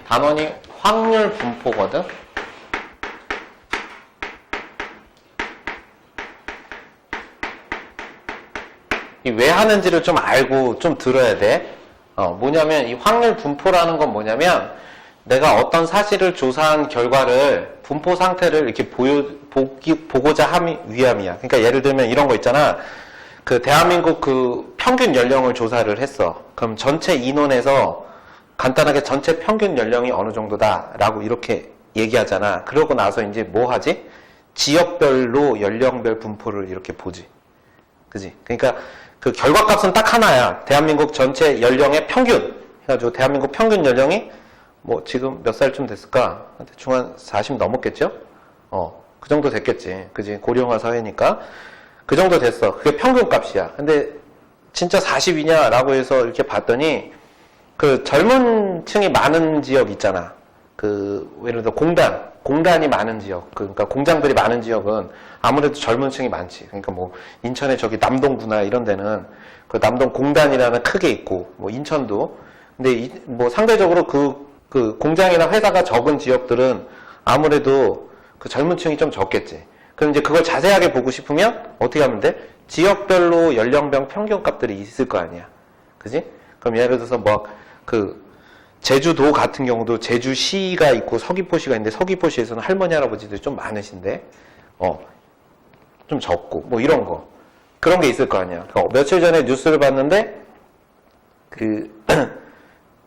단원이 확률 분포거든. 이 왜 하는지를 좀 알고 좀 들어야 돼. 뭐냐면 이 확률 분포라는 건 뭐냐면 내가 어떤 사실을 조사한 결과를 분포 상태를 이렇게 보고자 위함이야. 그러니까 예를 들면 이런 거 있잖아. 그 대한민국 그 평균 연령을 조사를 했어. 그럼 전체 인원에서 간단하게 전체 평균 연령이 어느 정도다라고 이렇게 얘기하잖아. 그러고 나서 이제 뭐 하지? 지역별로 연령별 분포를 이렇게 보지. 그지? 그러니까 그 결과값은 딱 하나야. 대한민국 전체 연령의 평균. 해가지고 대한민국 평균 연령이 뭐 지금 몇 살쯤 됐을까? 대충 한 40 넘었겠죠? 그 정도 됐겠지. 그지? 고령화 사회니까. 그 정도 됐어. 그게 평균 값이야. 근데 진짜 40이냐라고 해서 이렇게 봤더니 그 젊은 층이 많은 지역 있잖아. 그 예를 들어 공단이 많은 지역. 그러니까 공장들이 많은 지역은 아무래도 젊은 층이 많지. 그러니까 뭐 인천의 저기 남동구나 이런 데는 그 남동 공단이라는 크게 있고 뭐 인천도. 근데 뭐 상대적으로 그 공장이나 회사가 적은 지역들은 아무래도 그 젊은 층이 좀 적겠지. 그럼 이제 그걸 자세하게 보고 싶으면 어떻게 하면 돼? 지역별로 연령별 평균 값들이 있을 거 아니야. 그지? 그럼 예를 들어서 뭐 제주도 같은 경우도 제주시가 있고 서귀포시가 있는데 서귀포시에서는 할머니 할아버지들이 좀 많으신데 좀 적고 뭐 이런 거 그런 게 있을 거 아니야. 며칠 전에 뉴스를 봤는데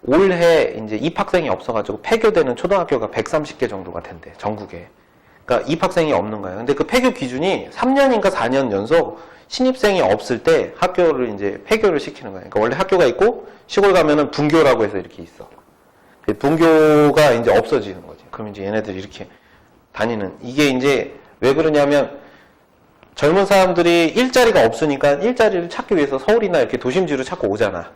올해 이제 입학생이 없어가지고 폐교되는 초등학교가 130개 정도가 된대, 전국에. 그러니까 입학생이 없는 거예요. 근데 그 폐교 기준이 3년인가 4년 연속 신입생이 없을 때 학교를 이제 폐교를 시키는 거예요. 그러니까 원래 학교가 있고 시골 가면은 분교라고 해서 이렇게 있어. 분교가 이제 없어지는 거지. 그럼 이제 얘네들이 이렇게 다니는. 이게 이제 왜 그러냐면 젊은 사람들이 일자리가 없으니까 일자리를 찾기 위해서 서울이나 이렇게 도심지로 자꾸 오잖아.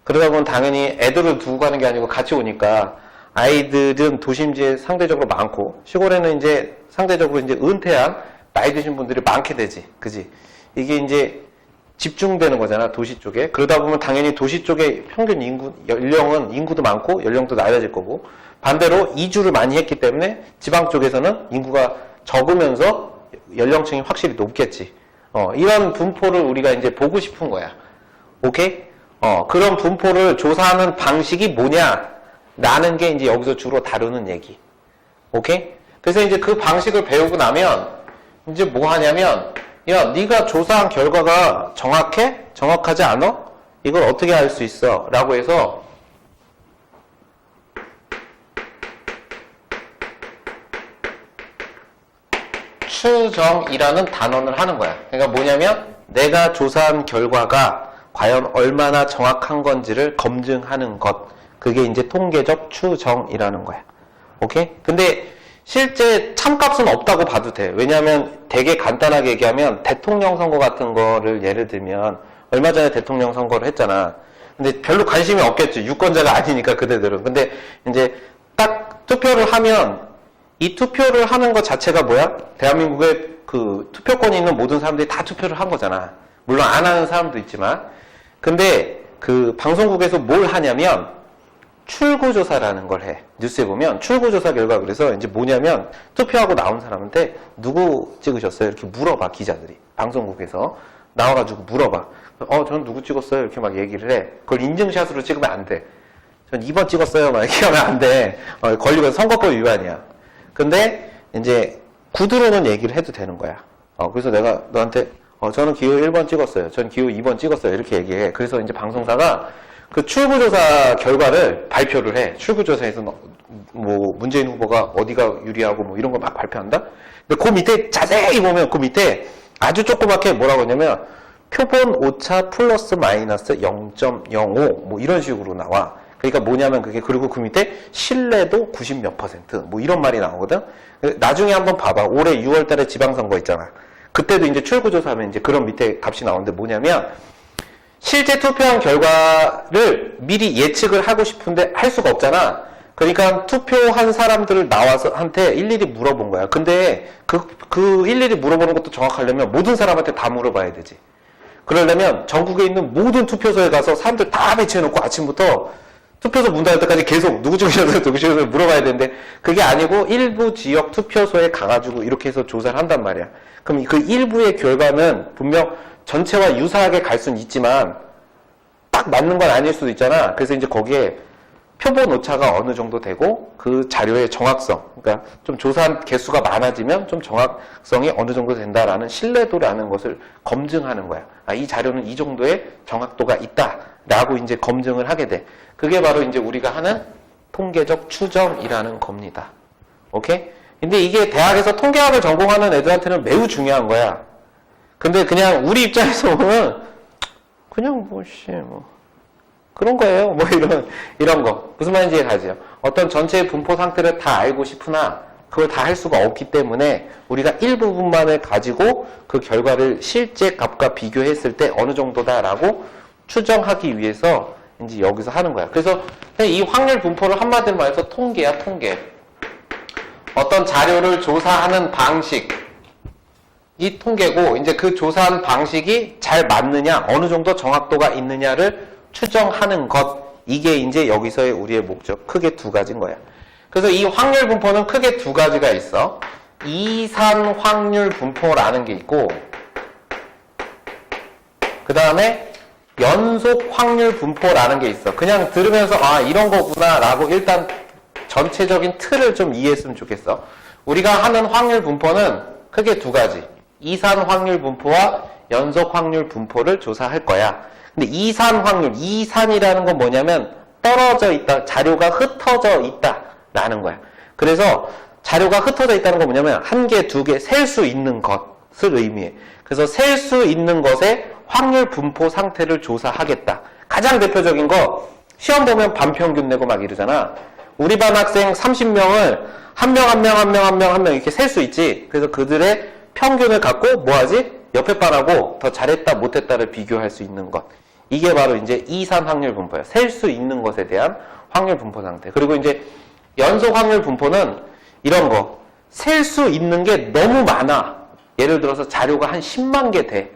그러다 보면 당연히 애들을 두고 가는 게 아니고 같이 오니까 아이들은 도심지에 상대적으로 많고 시골에는 이제 상대적으로 이제 은퇴한 나이 드신 분들이 많게 되지. 그지? 이게 이제 집중되는 거잖아, 도시 쪽에. 그러다 보면 당연히 도시 쪽에 평균 연령은 인구도 많고 연령도 낮아질 거고 반대로 이주를 많이 했기 때문에 지방 쪽에서는 인구가 적으면서 연령층이 확실히 높겠지. 이런 분포를 우리가 이제 보고 싶은 거야. 오케이? 그런 분포를 조사하는 방식이 뭐냐? 라는 게 이제 여기서 주로 다루는 얘기. 오케이? 그래서 이제 그 방식을 배우고 나면 이제 뭐 하냐면 야, 네가 조사한 결과가 정확해? 정확하지 않아? 이걸 어떻게 알 수 있어? 라고 해서 추정이라는 단원을 하는 거야. 그러니까 뭐냐면 내가 조사한 결과가 과연 얼마나 정확한 건지를 검증하는 것. 그게 이제 통계적 추정이라는 거야. 오케이? 근데 실제 참값은 없다고 봐도 돼. 왜냐하면 되게 간단하게 얘기하면 대통령 선거 같은 거를 예를 들면 얼마 전에 대통령 선거를 했잖아. 근데 별로 관심이 없겠지. 유권자가 아니니까 그대들은. 근데 이제 딱 투표를 하면 이 투표를 하는 것 자체가 뭐야? 대한민국에 그 투표권이 있는 모든 사람들이 다 투표를 한 거잖아. 물론 안 하는 사람도 있지만. 근데 그 방송국에서 뭘 하냐면 출구조사라는 걸 해. 뉴스에 보면 출구조사 결과 그래서 이제 뭐냐면 투표하고 나온 사람한테 누구 찍으셨어요? 이렇게 물어봐, 기자들이. 방송국에서 나와가지고 물어봐. 저는 누구 찍었어요? 이렇게 막 얘기를 해. 그걸 인증샷으로 찍으면 안 돼. 전 2번 찍었어요. 막 이렇게 하면 안 돼. 걸리면 선거법 위반이야. 근데 이제 구두로는 얘기를 해도 되는 거야. 그래서 내가 너한테 저는 기호 1번 찍었어요. 전 기호 2번 찍었어요. 이렇게 얘기해. 그래서 이제 방송사가 그 출구조사 결과를 발표를 해. 출구조사에서 뭐 문재인 후보가 어디가 유리하고 뭐 이런 거 막 발표한다. 근데 그 밑에 자세히 보면 그 밑에 아주 조그맣게 뭐라고 하냐면 표본 오차 플러스 마이너스 0.05 뭐 이런 식으로 나와. 그러니까 뭐냐면 그게 그리고 그 밑에 신뢰도 90몇 %. 뭐 이런 말이 나오거든. 나중에 한번 봐봐. 올해 6월 달에 지방선거 있잖아. 그때도 이제 출구조사하면 이제 그런 밑에 값이 나오는데 뭐냐면 실제 투표한 결과를 미리 예측을 하고 싶은데 할 수가 없잖아. 그러니까 투표한 사람들을 나와서 한테 일일이 물어본 거야. 근데 그 일일이 물어보는 것도 정확하려면 모든 사람한테 다 물어봐야 되지. 그러려면 전국에 있는 모든 투표소에 가서 사람들 다 배치해놓고 아침부터 투표소 문 닫을 때까지 계속 누구 찍으셨어요? 누구 찍으셨어요? 물어봐야 되는데 그게 아니고 일부 지역 투표소에 가가지고 이렇게 해서 조사를 한단 말이야. 그럼 그 일부의 결과는 분명 전체와 유사하게 갈 수는 있지만 딱 맞는 건 아닐 수도 있잖아. 그래서 이제 거기에 표본 오차가 어느 정도 되고 그 자료의 정확성, 그러니까 좀 조사한 개수가 많아지면 좀 정확성이 어느 정도 된다라는 신뢰도라는 것을 검증하는 거야. 아, 이 자료는 이 정도의 정확도가 있다라고 이제 검증을 하게 돼. 그게 바로 이제 우리가 하는 통계적 추정이라는 겁니다. 오케이? 근데 이게 대학에서 통계학을 전공하는 애들한테는 매우 중요한 거야. 근데 그냥 우리 입장에서 보면 그냥 그런 거예요. 이런 거. 무슨 말인지 가지요. 어떤 전체의 분포 상태를 다 알고 싶으나 그걸 다 할 수가 없기 때문에 우리가 일부분만을 가지고 그 결과를 실제 값과 비교했을 때 어느 정도다라고 추정하기 위해서 이제 여기서 하는 거야. 그래서 이 확률 분포를 한마디로 말해서 통계야, 통계. 어떤 자료를 조사하는 방식. 이 통계고, 이제 그 조사한 방식이 잘 맞느냐, 어느 정도 정확도가 있느냐를 추정하는 것, 이게 이제 여기서의 우리의 목적, 크게 두 가지인 거야. 그래서 이 확률 분포는 크게 두 가지가 있어. 이산 확률 분포라는 게 있고, 그 다음에 연속 확률 분포라는 게 있어. 그냥 들으면서 아 이런 거구나 라고 일단 전체적인 틀을 좀 이해했으면 좋겠어. 우리가 하는 확률 분포는 크게 두 가지. 이산 확률 분포와 연속 확률 분포를 조사할 거야. 근데 이산 확률, 이산이라는 건 뭐냐면 떨어져 있다, 자료가 흩어져 있다라는 거야. 그래서 자료가 흩어져 있다는 건 뭐냐면 한 개, 두 개 셀 수 있는 것을 의미해. 그래서 셀 수 있는 것의 확률 분포 상태를 조사하겠다. 가장 대표적인 거 시험 보면 반평균 내고 막 이러잖아. 우리 반 학생 30명을 한 명 이렇게 셀 수 있지. 그래서 그들의 평균을 갖고 뭐하지? 옆에 반하고 더 잘했다 못했다를 비교할 수 있는 것. 이게 바로 이제 이산 확률 분포야. 셀 수 있는 것에 대한 확률 분포 상태. 그리고 이제 연속 확률 분포는 이런 거. 셀 수 있는 게 너무 많아. 예를 들어서 자료가 한 10만 개 돼.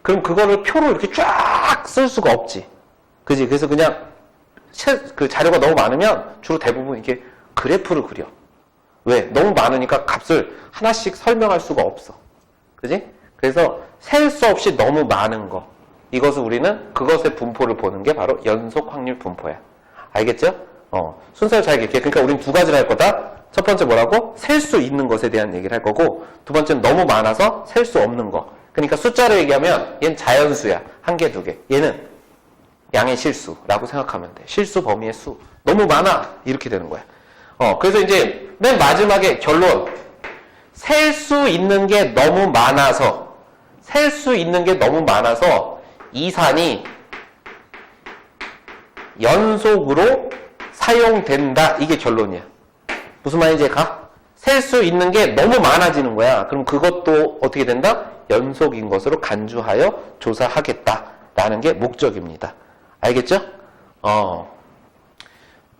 그럼 그거를 표로 이렇게 쫙 쓸 수가 없지. 그지? 그래서 그냥 그 자료가 너무 많으면 주로 대부분 이렇게 그래프를 그려. 왜? 너무 많으니까 값을 하나씩 설명할 수가 없어. 그지? 그래서 셀 수 없이 너무 많은 거. 이것을 우리는 그것의 분포를 보는 게 바로 연속 확률 분포야. 알겠죠? 순서를 잘 기억해. 그러니까 우린 두 가지를 할 거다. 첫 번째 뭐라고? 셀 수 있는 것에 대한 얘기를 할 거고, 두 번째는 너무 많아서 셀 수 없는 거. 그러니까 숫자로 얘기하면 얘는 자연수야. 한 개, 두 개. 얘는 양의 실수라고 생각하면 돼. 실수 범위의 수. 너무 많아. 이렇게 되는 거야. 그래서 이제 맨 마지막에 결론. 셀 수 있는 게 너무 많아서 이산이 연속으로 사용된다. 이게 결론이야. 무슨 말인지 가? 셀 수 있는 게 너무 많아지는 거야. 그럼 그것도 어떻게 된다? 연속인 것으로 간주하여 조사하겠다라는 게 목적입니다. 알겠죠?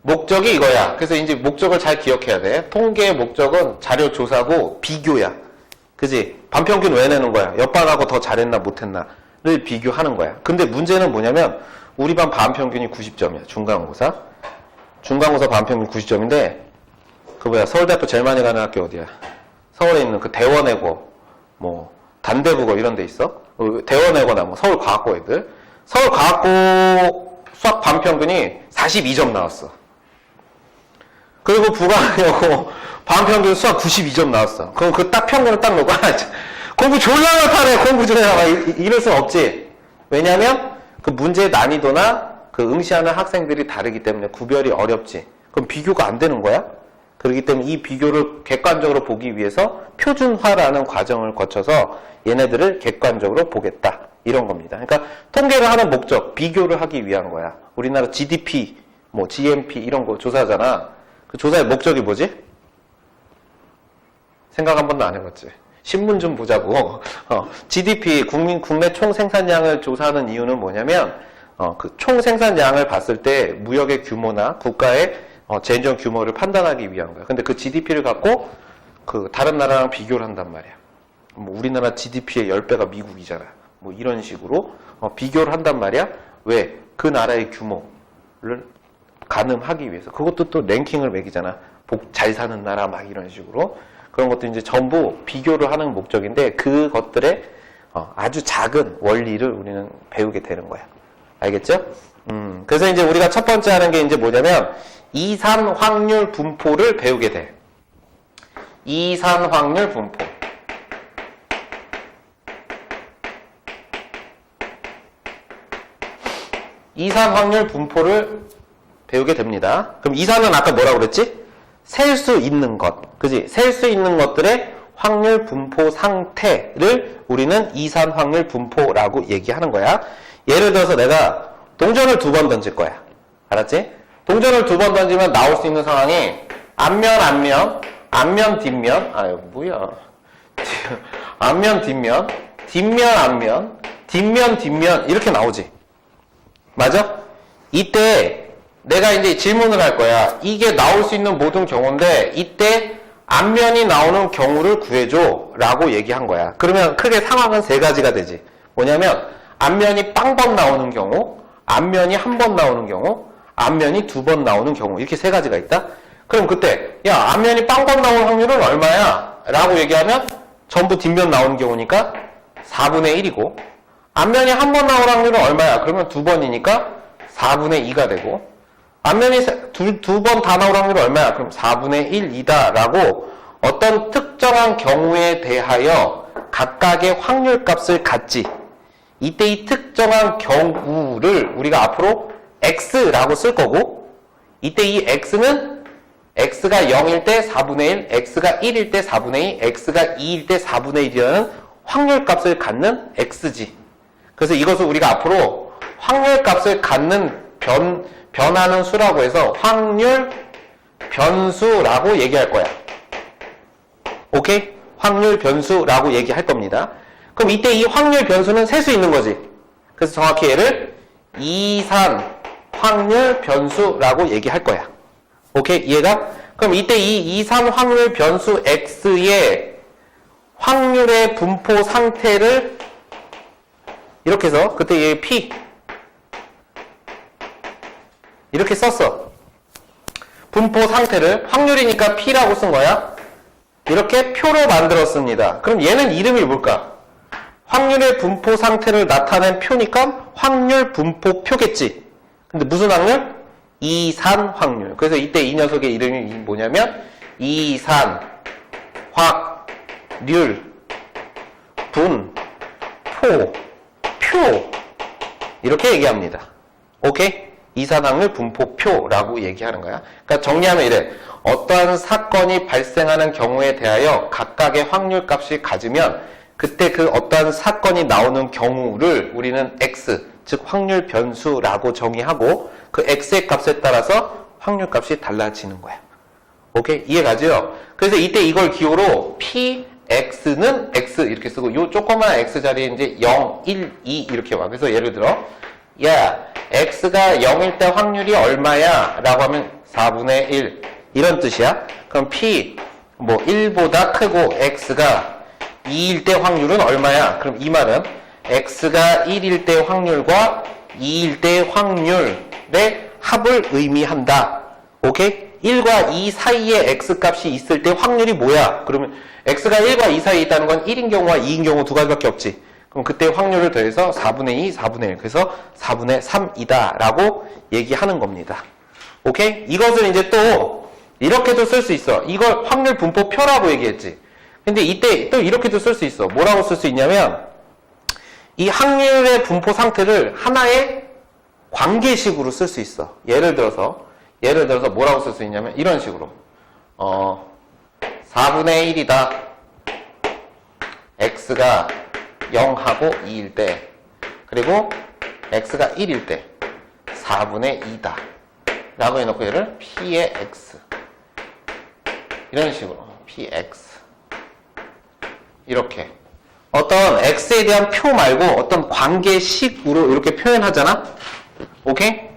목적이 이거야. 그래서 이제 목적을 잘 기억해야 돼. 통계의 목적은 자료 조사고 비교야. 그지? 반평균 왜 내는 거야? 옆반하고 더 잘했나 못했나를 비교하는 거야. 근데 문제는 뭐냐면 우리 반 반평균이 90점이야. 중간고사. 중간고사 반평균 90점인데 그 서울대학교 제일 많이 가는 학교 어디야? 서울에 있는 그 대원외고, 단대국어 이런 데 있어? 대원외고나 서울과학고 애들. 서울과학고 수학 반평균이 42점 나왔어. 그리고 부가하려고 반평균 수학 92점 나왔어. 그럼 그 딱 평균을 딱 놓고 공부 졸라 못하네. 공부 좀 해라. 이럴 순 없지. 왜냐면 그 문제의 난이도나 그 응시하는 학생들이 다르기 때문에 구별이 어렵지. 그럼 비교가 안 되는 거야? 그렇기 때문에 이 비교를 객관적으로 보기 위해서 표준화라는 과정을 거쳐서 얘네들을 객관적으로 보겠다. 이런 겁니다. 그러니까 통계를 하는 목적, 비교를 하기 위한 거야. 우리나라 GDP, GNP 이런 거 조사하잖아. 그 조사의 목적이 뭐지? 생각 한 번도 안 해봤지. 신문 좀 보자고. GDP, 국내 총 생산량을 조사하는 이유는 뭐냐면, 그 총 생산량을 봤을 때 무역의 규모나 국가의 재정 규모를 판단하기 위한 거야. 근데 그 GDP를 갖고 그 다른 나라랑 비교를 한단 말이야. 우리나라 GDP의 10배가 미국이잖아. 이런 식으로 비교를 한단 말이야. 왜? 그 나라의 규모를 가늠하기 위해서. 그것도 또 랭킹을 매기잖아. 잘 사는 나라 막 이런 식으로. 그런 것도 이제 전부 비교를 하는 목적인데 그것들의 아주 작은 원리를 우리는 배우게 되는 거야. 알겠죠? 그래서 이제 우리가 첫 번째 하는 게 이제 뭐냐면 이산 확률 분포를 배우게 돼. 이산 확률 분포. 이산 확률 분포를 배우게 됩니다. 그럼 이산은 아까 뭐라고 그랬지? 셀 수 있는 것. 그지? 셀 수 있는 것들의 확률 분포 상태를 우리는 이산 확률 분포라고 얘기하는 거야. 예를 들어서 내가 동전을 2번 던질 거야. 알았지? 동전을 2번 던지면 나올 수 있는 상황이 앞면, 뒷면. 아유, 뭐야. 앞면, 뒷면, 앞면, 뒷면 이렇게 나오지. 맞아? 이때 내가 이제 질문을 할 거야. 이게 나올 수 있는 모든 경우인데 이때 앞면이 나오는 경우를 구해줘 라고 얘기한 거야. 그러면 크게 상황은 3가지가 되지. 뭐냐면 앞면이 빵번 나오는 경우, 앞면이 1번 나오는 경우, 앞면이 2번 나오는 경우, 이렇게 3가지가 있다. 그럼 그때 야, 앞면이 빵번 나오는 확률은 얼마야? 라고 얘기하면 전부 뒷면 나오는 경우니까 4분의 1이고, 앞면이 1번 나올 확률은 얼마야? 그러면 2번이니까 4분의 2가 되고, 앞면이 두 번 다 나올 확률은 얼마야? 그럼 4분의 1이다 라고 어떤 특정한 경우에 대하여 각각의 확률값을 갖지. 이때 이 특정한 경우를 우리가 앞으로 x라고 쓸 거고, 이때 이 x는 x가 0일 때 4분의 1, x가 1일 때 4분의 2, x가 2일 때 4분의 1이라는 확률값을 갖는 x지. 그래서 이것을 우리가 앞으로 확률값을 갖는 변하는 수라고 해서 확률 변수라고 얘기할 거야. 오케이? 확률 변수라고 얘기할 겁니다. 그럼 이때 이 확률 변수는 셀 수 있는 거지. 그래서 정확히 얘를 이산 확률 변수라고 얘기할 거야. 오케이? 이해가? 그럼 이때 이 이산 확률 변수 x의 확률의 분포 상태를 이렇게 해서 그때 얘 p 이렇게 썼어. 분포 상태를 확률이니까 p라고 쓴 거야. 이렇게 표로 만들었습니다. 그럼 얘는 이름이 뭘까? 확률의 분포 상태를 나타낸 표니까 확률 분포 표겠지. 근데 무슨 확률? 이산 확률. 그래서 이때 이 녀석의 이름이 뭐냐면 이산 확률 분포 표 이렇게 얘기합니다. 오케이? 이산확률 분포표라고 얘기하는 거야. 그러니까 정리하면 이래. 어떠한 사건이 발생하는 경우에 대하여 각각의 확률값이 가지면 그때 그 어떠한 사건이 나오는 경우를 우리는 x, 즉 확률 변수라고 정의하고 그 x의 값에 따라서 확률값이 달라지는 거야. 오케이? 이해가죠? 그래서 이때 이걸 기호로 px는 x 이렇게 쓰고 요 조그만 x 자리에 이제 0, 1, 2 이렇게 와. 그래서 예를 들어 야, x가 0일 때 확률이 얼마야? 라고 하면 4분의 1 이런 뜻이야. 그럼 p 1보다 크고 x가 2일 때 확률은 얼마야? 그럼 이 말은 x가 1일 때 확률과 2일 때 확률의 합을 의미한다. 오케이? 1과 2 사이에 x값이 있을 때 확률이 뭐야? 그러면 x가 1과 2 사이에 있다는 건 1인 경우와 2인 경우 2가지밖에 없지. 그럼 그때 확률을 더해서 4분의 2, 4분의 1. 그래서 4분의 3이다. 라고 얘기하는 겁니다. 오케이? 이것을 이제 또 이렇게도 쓸 수 있어. 이걸 확률 분포표라고 얘기했지. 근데 이때 또 이렇게도 쓸 수 있어. 뭐라고 쓸 수 있냐면 이 확률의 분포 상태를 하나의 관계식으로 쓸 수 있어. 예를 들어서 뭐라고 쓸 수 있냐면 이런 식으로 4분의 1이다. x가 0하고 2일 때 그리고 x가 1일 때 4분의 2다 라고 해놓고 얘를 p의 x 이런 식으로 px 이렇게 어떤 x에 대한 표 말고 어떤 관계식으로 이렇게 표현하잖아. 오케이?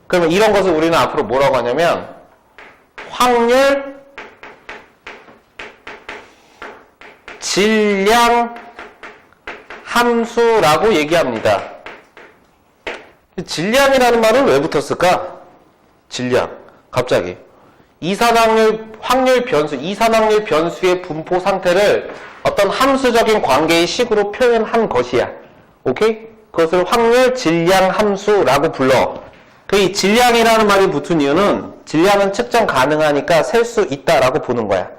그러면 이런 것을 우리는 앞으로 뭐라고 하냐면 확률 질량 함수라고 얘기합니다. 질량이라는 말은 왜 붙었을까? 질량. 갑자기. 확률 변수, 이산확률 변수의 분포 상태를 어떤 함수적인 관계의 식으로 표현한 것이야. 오케이? 그것을 확률 질량 함수라고 불러. 이 질량이라는 말이 붙은 이유는 질량은 측정 가능하니까 셀 수 있다라고 보는 거야.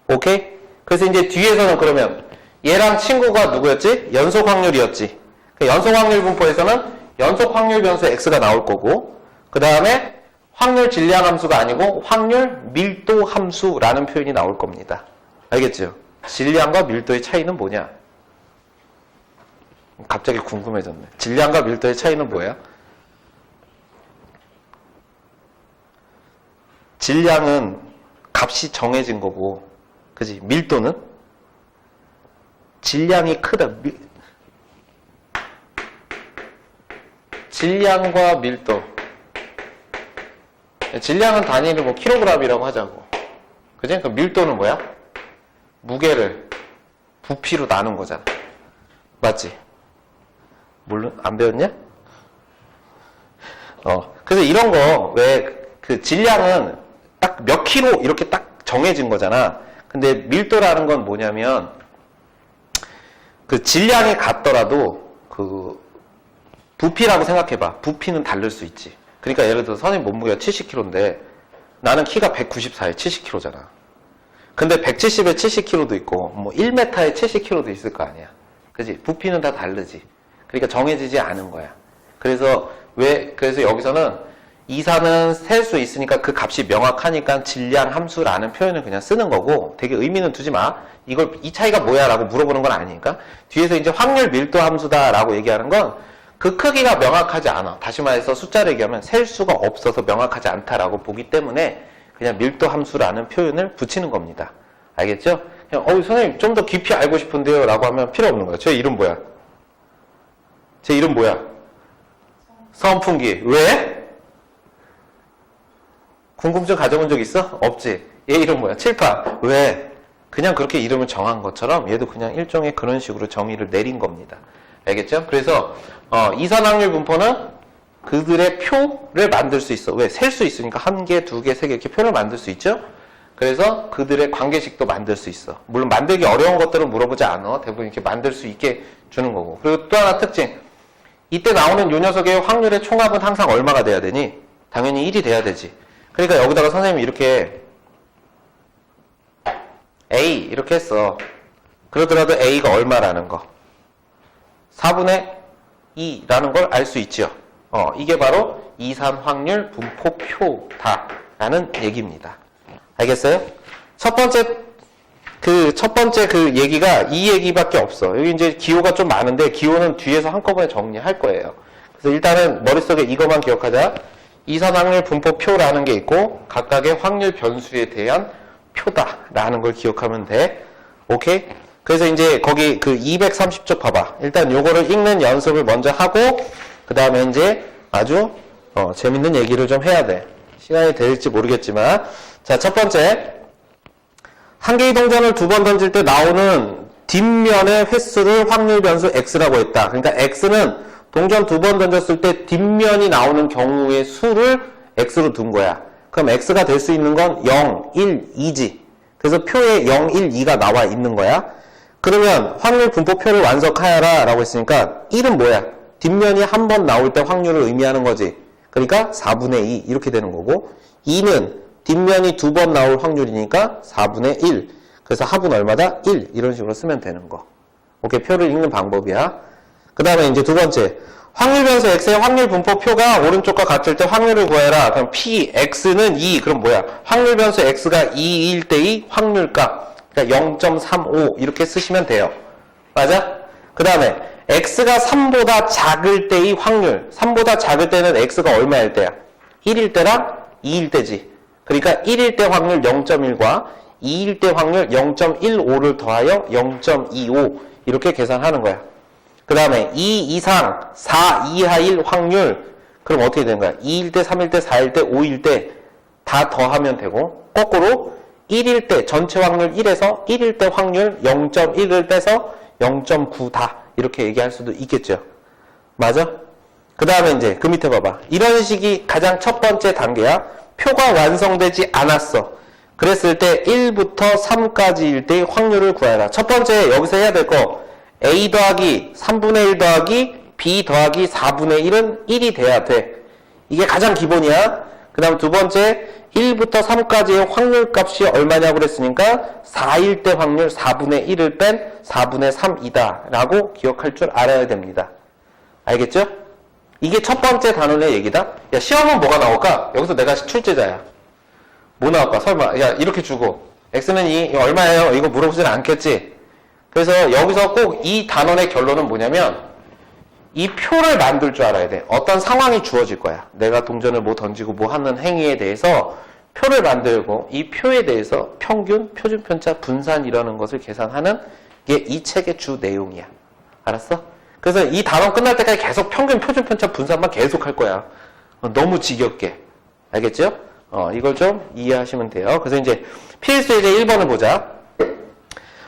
오케이? 그래서 이제 뒤에서는 그러면 얘랑 친구가 누구였지? 연속 확률이었지. 연속 확률 분포에서는 연속 확률 변수 x가 나올 거고, 그 다음에 확률 질량 함수가 아니고 확률 밀도 함수라는 표현이 나올 겁니다. 알겠죠? 질량과 밀도의 차이는 뭐냐? 갑자기 궁금해졌네. 질량과 밀도의 차이는 뭐야? 질량은 값이 정해진 거고, 그지? 밀도는? 질량이 크다. 질량과 밀도. 질량은 단위를 뭐 킬로그램이라고 하자고. 그지? 그 밀도는 뭐야? 무게를 부피로 나눈 거잖아. 맞지? 물론 안 배웠냐? 그래서 이런 거 왜 그 질량은 딱 몇 킬로 이렇게 딱 정해진 거잖아. 근데 밀도라는 건 뭐냐면 그 질량이 같더라도 그 부피라고 생각해봐. 부피는 다를 수 있지. 그러니까 예를 들어 선생님 몸무게가 70kg인데 나는 키가 194에 70kg잖아. 근데 170에 70kg도 있고 뭐 1m에 70kg도 있을 거 아니야. 그지? 부피는 다 다르지. 그러니까 정해지지 않은 거야. 그래서 여기서는 이산은 셀 수 있으니까 그 값이 명확하니까 질량 함수라는 표현을 그냥 쓰는 거고, 되게 의미는 두지 마. 이 차이가 뭐야? 라고 물어보는 건 아니니까. 뒤에서 이제 확률 밀도 함수다 라고 얘기하는 건 그 크기가 명확하지 않아. 다시 말해서 숫자를 얘기하면 셀 수가 없어서 명확하지 않다라고 보기 때문에 그냥 밀도 함수라는 표현을 붙이는 겁니다. 알겠죠? 그냥, 선생님 좀 더 깊이 알고 싶은데요? 라고 하면 필요 없는 거야. 제 이름 뭐야? 제 이름 뭐야? 선풍기. 왜? 궁금증 가져본 적 있어? 없지? 얘 이름 뭐야? 칠파. 왜? 그냥 그렇게 이름을 정한 것처럼 얘도 그냥 일종의 그런 식으로 정의를 내린 겁니다. 알겠죠? 그래서 이산확률 분포는 그들의 표를 만들 수 있어. 왜? 셀 수 있으니까 1개, 2개, 3개 이렇게 표를 만들 수 있죠? 그래서 그들의 관계식도 만들 수 있어. 물론 만들기 어려운 것들은 물어보지 않아. 대부분 이렇게 만들 수 있게 주는 거고. 그리고 또 하나 특징. 이때 나오는 요 녀석의 확률의 총합은 항상 얼마가 돼야 되니? 당연히 1이 돼야 되지. 그러니까 여기다가 선생님이 이렇게 A 이렇게 했어. 그러더라도 A가 얼마라는 거. 4분의 2라는 걸 알 수 있죠. 이게 바로 이산 확률 분포표다라는 얘기입니다. 알겠어요? 첫 번째 그 얘기가 이 얘기밖에 없어. 여기 이제 기호가 좀 많은데 기호는 뒤에서 한꺼번에 정리할 거예요. 그래서 일단은 머릿속에 이것만 기억하자. 이산 확률 분포표라는 게 있고 각각의 확률 변수에 대한 표다라는 걸 기억하면 돼. 오케이? 그래서 이제 거기 그 230쪽 봐봐. 일단 요거를 읽는 연습을 먼저 하고 그 다음에 이제 아주 재밌는 얘기를 좀 해야 돼. 시간이 될지 모르겠지만 자, 첫 번째 한 개의 동전을 2번 던질 때 나오는 뒷면의 횟수를 확률 변수 x라고 했다. 그러니까 x는 동전 2번 던졌을 때 뒷면이 나오는 경우의 수를 x로 둔 거야. 그럼 x가 될 수 있는 건 0, 1, 2지. 그래서 표에 0, 1, 2가 나와 있는 거야. 그러면 확률 분포표를 완성하여라 라고 했으니까 1은 뭐야? 뒷면이 한 번 나올 때 확률을 의미하는 거지. 그러니까 4분의 2 이렇게 되는 거고 2는 뒷면이 2번 나올 확률이니까 4분의 1. 그래서 합은 얼마다? 1. 이런 식으로 쓰면 되는 거. 오케이, 표를 읽는 방법이야. 그 다음에 이제 두 번째. 확률 변수 x의 확률 분포표가 오른쪽과 같을 때 확률을 구해라. 그럼 p, x는 2. 그럼 뭐야? 확률 변수 x가 2일 때의 확률값. 그러니까 0.35 이렇게 쓰시면 돼요. 맞아? 그 다음에 x가 3보다 작을 때의 확률. 3보다 작을 때는 x가 얼마일 때야? 1일 때랑 2일 때지. 그러니까 1일 때 확률 0.1과 2일 때 확률 0.15를 더하여 0.25 이렇게 계산하는 거야. 그 다음에 2 이상 4 이하일 확률 그럼 어떻게 되는 거야? 2일 때, 3일 때, 4일 때, 5일 때 다 더하면 되고 거꾸로 1일 때 전체 확률 1에서 1일 때 확률 0.1을 빼서 0.9다 이렇게 얘기할 수도 있겠죠. 맞아? 그 다음에 이제 그 밑에 봐봐. 이런 식이 가장 첫 번째 단계야. 표가 완성되지 않았어. 그랬을 때 1부터 3까지일 때의 확률을 구하라. 첫 번째 여기서 해야 될 거 A 더하기 3분의 1 더하기 B 더하기 4분의 1은 1이 돼야 돼. 이게 가장 기본이야. 그 다음 두 번째 1부터 3까지의 확률 값이 얼마냐고 그랬으니까 4일 때 확률 4분의 1을 뺀 4분의 3이다 라고 기억할 줄 알아야 됩니다. 알겠죠? 이게 첫 번째 단원의 얘기다. 야, 시험은 뭐가 나올까? 여기서 내가 출제자야. 뭐 나올까? 설마 야 이렇게 주고 x는 이거 얼마예요? 이거 물어보진 않겠지? 그래서 여기서 꼭 이 단원의 결론은 뭐냐면 이 표를 만들 줄 알아야 돼. 어떤 상황이 주어질 거야. 내가 동전을 뭐 던지고 뭐 하는 행위에 대해서 표를 만들고 이 표에 대해서 평균, 표준편차, 분산이라는 것을 계산하는 게 이 책의 주 내용이야. 알았어? 그래서 이 단원 끝날 때까지 계속 평균, 표준편차, 분산만 계속 할 거야. 너무 지겹게. 알겠죠? 이걸 좀 이해하시면 돼요. 그래서 이제 필수 예제 1번을 보자.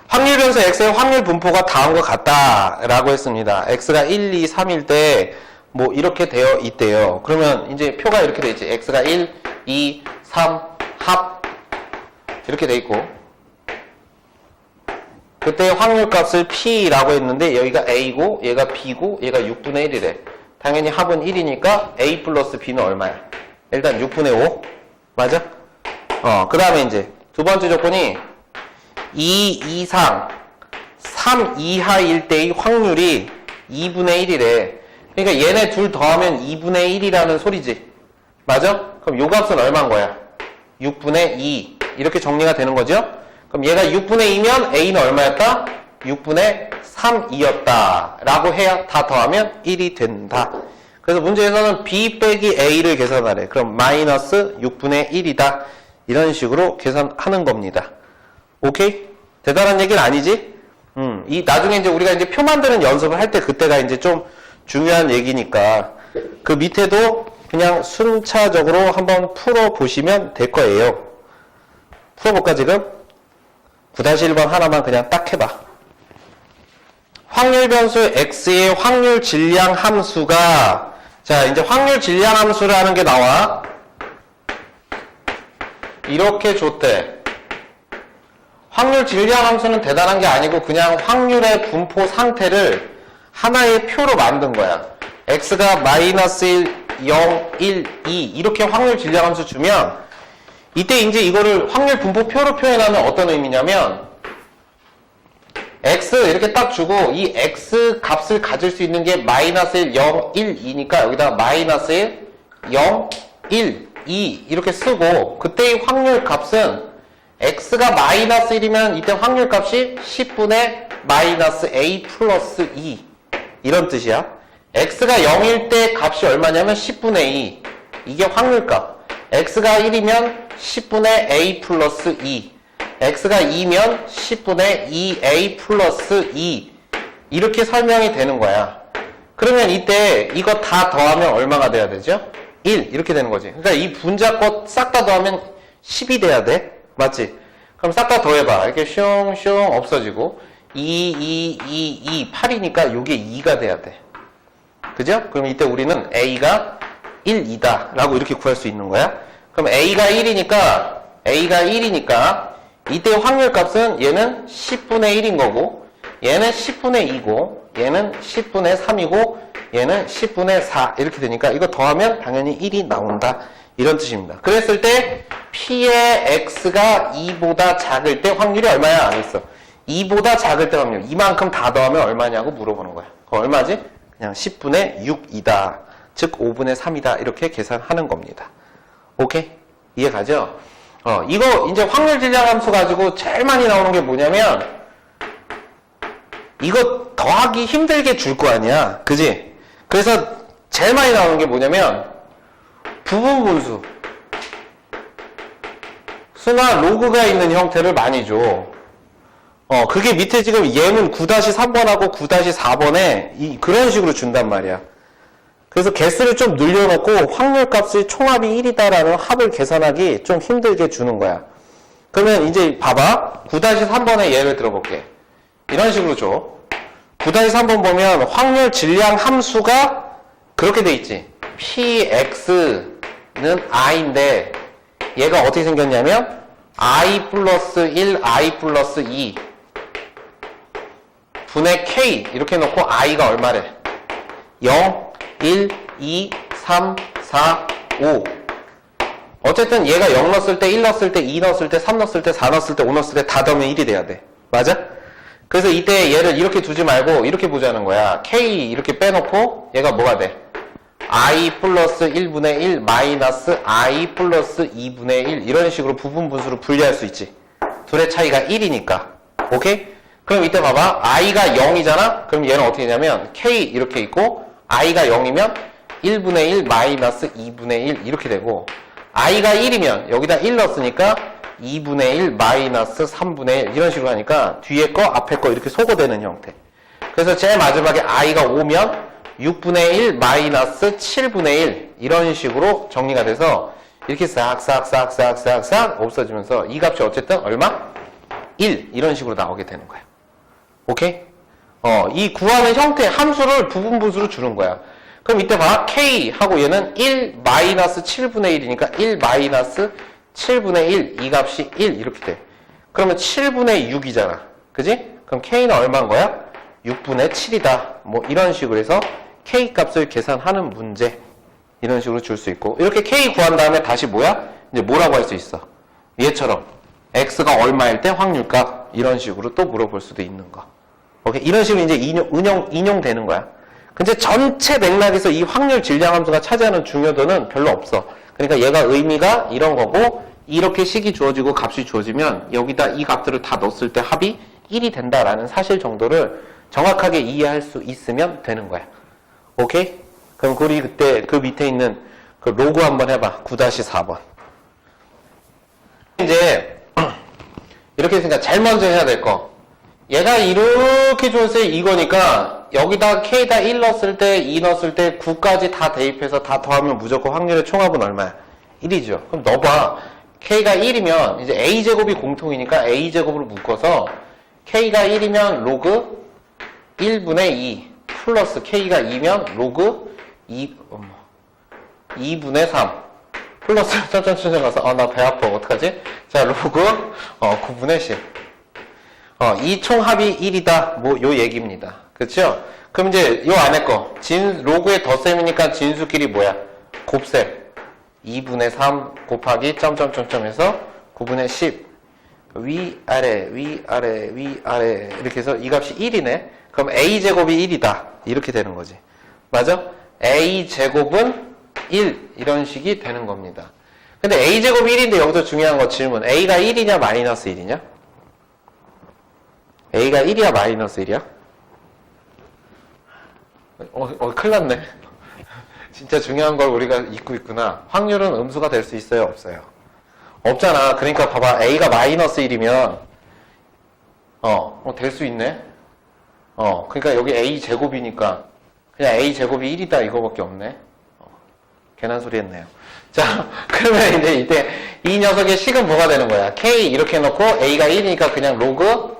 확률 변수 x의 확률 분포가 다음과 같다라고 했습니다. x가 1, 2, 3일 때 뭐 이렇게 되어 있대요. 그러면 이제 표가 이렇게 돼 있지. x가 1, 2, 3, 합 이렇게 돼 있고 그때 확률 값을 p라고 했는데 여기가 a고 얘가 b고 얘가 6분의 1이래. 당연히 합은 1이니까 a 플러스 b는 얼마야? 일단 6분의 5 맞아? 그 다음에 이제 두 번째 조건이 2 이상 3 이하일 때의 확률이 2분의 1이래. 그러니까 얘네 둘 더하면 2분의 1이라는 소리지. 맞아? 그럼 요 값은 얼마인 거야? 6분의 2 이렇게 정리가 되는 거죠? 그럼 얘가 6분의 2면 A는 얼마였다? 6분의 3이었다 라고 해야 다 더하면 1이 된다. 그래서 문제에서는 B 빼기 A를 계산하래. 그럼 마이너스 6분의 1이다. 이런 식으로 계산하는 겁니다. 오케이? 대단한 얘기는 아니지? 나중에 이제 우리가 이제 표 만드는 연습을 할 때 그때가 이제 좀 중요한 얘기니까 그 밑에도 그냥 순차적으로 한번 풀어보시면 될 거예요. 풀어볼까 지금? 9-1번 하나만 그냥 딱 해봐. 확률 변수 x의 확률 질량 함수가 자 이제 확률 질량 함수라는 게 나와. 이렇게 줬대. 확률 질량 함수는 대단한 게 아니고 그냥 확률의 분포 상태를 하나의 표로 만든 거야. x가 마이너스 1, 0, 1, 2 이렇게 확률 질량 함수 주면 이때 이제 이거를 확률 분포표로 표현하면 어떤 의미냐면 x 이렇게 딱 주고 이 x 값을 가질 수 있는 게 마이너스 1, 0, 1, 2니까 여기다가 마이너스 1, 0, 1, 2 이렇게 쓰고 그때의 확률 값은 x가 마이너스 1이면 이때 확률 값이 10분의 마이너스 a 플러스 2 이런 뜻이야. x가 0일 때 값이 얼마냐면 10분의 2 이게 확률 값. x가 1이면 10분의 a 플러스 2 x가 2면 10분의 2a 플러스 2 이렇게 설명이 되는 거야. 그러면 이때 이거 다 더하면 얼마가 돼야 되죠? 1 이렇게 되는 거지. 그러니까 이 분자 것 싹 다 더하면 10이 돼야 돼. 맞지? 그럼 싹 다 더해봐. 이렇게 슝슝 없어지고 2, 8이니까 요게 2가 돼야 돼. 그죠? 그럼 이때 우리는 a가 1, 2다 라고 이렇게 구할 수 있는 거야. 그럼 a가 1이니까 이때 확률 값은 얘는 10분의 1인 거고 얘는 10분의 2고 얘는 10분의 3이고 얘는 10분의 4 이렇게 되니까 이거 더하면 당연히 1이 나온다. 이런 뜻입니다. 그랬을 때 P의 X가 2보다 작을 때 확률이 얼마야? 안 했어. 2보다 작을 때 확률. 이만큼 다 더하면 얼마냐고 물어보는 거야. 그거 얼마지? 그냥 10분의 6이다. 즉 5분의 3이다. 이렇게 계산하는 겁니다. 오케이? 이해 가죠? 이거 이제 확률 질량 함수 가지고 제일 많이 나오는 게 뭐냐면 이거 더하기 힘들게 줄 거 아니야. 그지? 그래서 제일 많이 나오는 게 뭐냐면 부분분수. 수나 로그가 있는 형태를 많이 줘. 그게 밑에 지금 예문 9-3번하고 9-4번에 그런 식으로 준단 말이야. 그래서 개수를 좀 늘려놓고 확률 값의 총합이 1이다라는 합을 계산하기 좀 힘들게 주는 거야. 그러면 이제 봐봐. 9-3번의 예를 들어볼게. 이런 식으로 줘. 9-3번 보면 확률 질량 함수가 그렇게 돼 있지. px는 i인데 얘가 어떻게 생겼냐면 i 플러스 1, i 플러스 2 분의 k 이렇게 놓고 i가 얼마래? 0, 1, 2, 3, 4, 5 어쨌든 얘가 0 넣었을 때, 1 넣었을 때, 2 넣었을 때, 3 넣었을 때, 4 넣었을 때, 5 넣었을 때 다 더하면 1이 돼야 돼. 맞아? 그래서 이때 얘를 이렇게 두지 말고 이렇게 보자는 거야. k 이렇게 빼놓고 얘가 뭐가 돼? i 플러스 1분의 1 마이너스 i 플러스 2분의 1 이런 식으로 부분 분수로 분리할 수 있지. 둘의 차이가 1이니까. 오케이? 그럼 이때 봐봐. i가 0이잖아? 그럼 얘는 어떻게 되냐면 k 이렇게 있고 i가 0이면 1분의 1 마이너스 2분의 1 이렇게 되고 i가 1이면 여기다 1 넣었으니까 2분의 1 마이너스 3분의 1 이런 식으로 하니까 뒤에 거 앞에 거 이렇게 소거되는 형태. 그래서 제일 마지막에 i가 5면 6분의 1 마이너스 7분의 1 이런 식으로 정리가 돼서 이렇게 싹싹싹싹싹 없어지면서 이 값이 어쨌든 얼마? 1 이런 식으로 나오게 되는 거야. 오케이? 이 구하는 형태 함수를 부분 분수로 주는 거야. 그럼 이때 봐. k 하고 얘는 1 마이너스 7분의 1이니까 1 마이너스 7분의 1 이 값이 1 이렇게 돼. 그러면 7분의 6이잖아. 그지? 그럼 k는 얼마인 거야? 6분의 7이다. 뭐 이런 식으로 해서 k 값을 계산하는 문제 이런 식으로 줄 수 있고 이렇게 k 구한 다음에 다시 뭐야? 이제 뭐라고 할 수 있어? 얘처럼 x가 얼마일 때 확률값 이런 식으로 또 물어볼 수도 있는 거. 오케이? 이런 식으로 이제 인용되는 거야. 근데 전체 맥락에서 이 확률 질량 함수가 차지하는 중요도는 별로 없어. 그러니까 얘가 의미가 이런 거고 이렇게 식이 주어지고 값이 주어지면 여기다 이 값들을 다 넣었을 때 합이 1이 된다라는 사실 정도를 정확하게 이해할 수 있으면 되는 거야. 오케이? 그럼 우리 그때 그 밑에 있는 그 로그 한번 해봐. 9-4번. 이제 이렇게 했으니까 제일 먼저 해야 될 거. 얘가 이렇게 줬을 때 이거니까 여기다 k에다 1 넣었을 때 2 넣었을 때 9까지 다 대입해서 다 더하면 무조건 확률의 총합은 얼마야? 1이죠. 그럼 넣어봐. k가 1이면 이제 a제곱이 공통이니까 a제곱으로 묶어서 k가 1이면 로그 1분의 2 플러스 k가 2면 로그 2분의 3 플러스 천천히 가서 나 배 아파 어떡하지? 자 로그 9분의 10 이 총합이 1이다 뭐 요 얘기입니다. 그렇죠? 그럼 이제 요 안에 거 로그의 덧셈이니까 진수끼리 뭐야? 곱셈 2분의 3 곱하기 점점점점 해서 9분의 10 위아래 위아래 위아래 이렇게 해서 이 값이 1이네. 그럼 a제곱이 1이다 이렇게 되는 거지. 맞아? a제곱은 1 이런 식이 되는 겁니다. 근데 a제곱이 1인데 여기서 중요한 거 질문 a가 1이냐 마이너스 1이냐? a가 1이야 마이너스 1이야? 큰일 났네. 진짜 중요한 걸 우리가 잊고 있구나. 확률은 음수가 될 수 있어요 없어요? 없잖아. 그러니까 봐봐 a가 마이너스 1이면 될 수 있네. 그러니까 여기 a제곱이니까 그냥 a제곱이 1이다 이거밖에 없네. 괜한 소리 했네요. 자, 그러면 이제 이때 이 녀석의 식은 뭐가 되는 거야? k 이렇게 해놓고 a가 1이니까 그냥 로그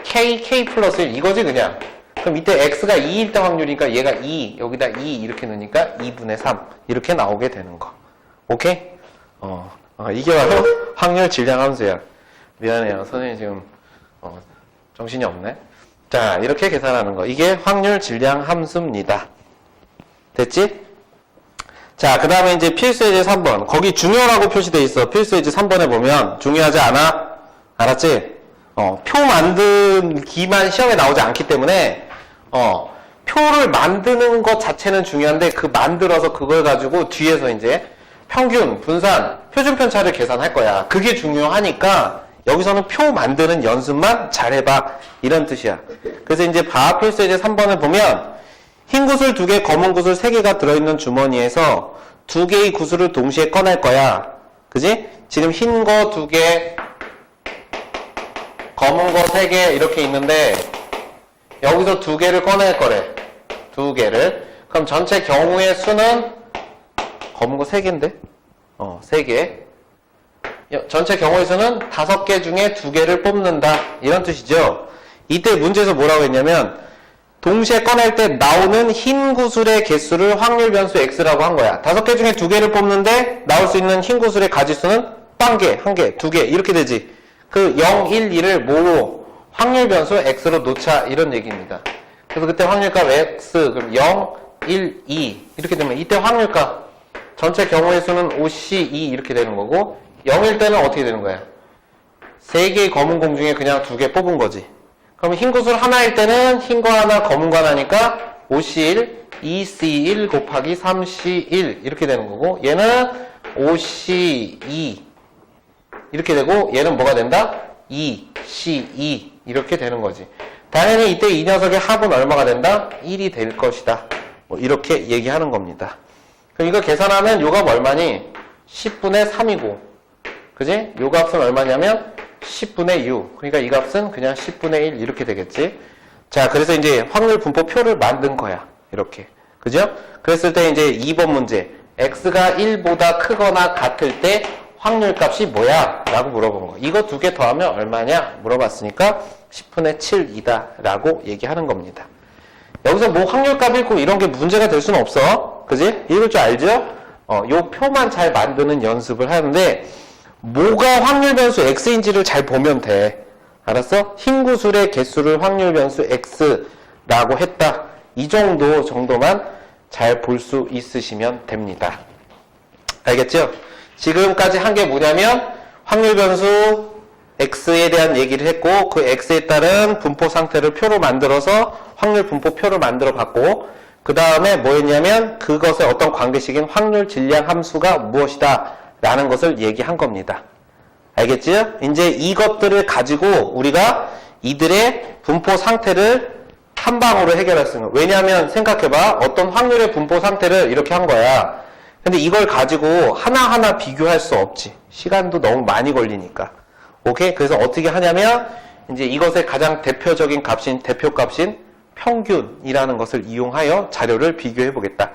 k 플러스 1 이거지 그냥. 그럼 이때 x가 2일 때 확률이니까 얘가 2 여기다 2 이렇게 넣으니까 2분의 3 이렇게 나오게 되는 거. 오케이? 이게 바로 확률 질량 함수야. 미안해요. 선생님 지금 정신이 없네. 자, 이렇게 계산하는 거. 이게 확률 질량 함수입니다. 됐지? 자, 그 다음에 이제 필수예제 3번. 거기 중요라고 표시되어 있어. 필수예제 3번에 보면 중요하지 않아? 알았지? 표 만들기만 시험에 나오지 않기 때문에 표를 만드는 것 자체는 중요한데 그 만들어서 그걸 가지고 뒤에서 이제 평균, 분산, 표준편차를 계산할 거야. 그게 중요하니까 여기서는 표 만드는 연습만 잘해봐. 이런 뜻이야. 그래서 이제 필수예제 3번을 보면 흰 구슬 2개, 검은 구슬 3개가 들어있는 주머니에서 2개의 구슬을 동시에 꺼낼 거야. 그지? 지금 흰 거 2개, 검은 거 3개 이렇게 있는데 여기서 2개를 꺼낼 거래. 2개를. 그럼 전체 경우의 수는 검은 거 3개인데? 3개. 전체 경우의 수는 5개 중에 2개를 뽑는다. 이런 뜻이죠. 이때 문제에서 뭐라고 했냐면 동시에 꺼낼 때 나오는 흰 구슬의 개수를 확률 변수 x라고 한 거야. 5개 중에 2개를 뽑는데 나올 수 있는 흰 구슬의 가지수는 1개, 1개, 2개 이렇게 되지. 그 0, 1, 2를 뭐로 확률 변수 x로 놓자 이런 얘기입니다. 그래서 그때 확률값 x 그럼 0, 1, 2 이렇게 되면 이때 확률값 전체 경우의 수는 5C2 이렇게 되는 거고 0일 때는 어떻게 되는 거야? 3개의 검은 공 중에 그냥 2개 뽑은 거지. 그럼 흰 구슬 하나일 때는 흰 거 하나, 검은 거 하나니까 5C1, 2C1 곱하기 3C1 이렇게 되는 거고 얘는 5C2 이렇게 되고 얘는 뭐가 된다? 2C2 이렇게 되는 거지. 당연히 이때 이 녀석의 합은 얼마가 된다? 1이 될 것이다. 뭐 이렇게 얘기하는 겁니다. 그럼 이거 계산하면 요 값 얼마니? 10분의 3이고 그지? 요 값은 얼마냐면 10분의 6. 그러니까 이 값은 그냥 10분의 1 이렇게 되겠지. 자, 그래서 이제 확률 분포표를 만든 거야. 이렇게. 그죠? 그랬을 때 이제 2번 문제. x가 1보다 크거나 같을 때 확률 값이 뭐야? 라고 물어본 거. 이거 2개 더하면 얼마냐? 물어봤으니까 10분의 7이다. 라고 얘기하는 겁니다. 여기서 뭐 확률 값 읽고 이런 게 문제가 될 수는 없어. 그지? 읽을 줄 알죠? 요 표만 잘 만드는 연습을 하는데 뭐가 확률 변수 x인지를 잘 보면 돼. 알았어? 흰 구슬의 개수를 확률 변수 x라고 했다. 이 정도만 잘 볼 수 있으시면 됩니다. 알겠죠? 지금까지 한 게 뭐냐면 확률 변수 x에 대한 얘기를 했고 그 x에 따른 분포 상태를 표로 만들어서 확률 분포표를 만들어 봤고 그 다음에 뭐였냐면 그것의 어떤 관계식인 확률 질량 함수가 무엇이다 라는 것을 얘기한 겁니다. 알겠지요? 이제 이것들을 가지고 우리가 이들의 분포 상태를 한 방으로 해결할 수 있는 거야. 왜냐하면 생각해봐. 어떤 확률의 분포 상태를 이렇게 한 거야. 근데 이걸 가지고 하나하나 비교할 수 없지. 시간도 너무 많이 걸리니까. 오케이? 그래서 어떻게 하냐면 이제 이것의 가장 대표적인 값인 대표값인 평균이라는 것을 이용하여 자료를 비교해 보겠다.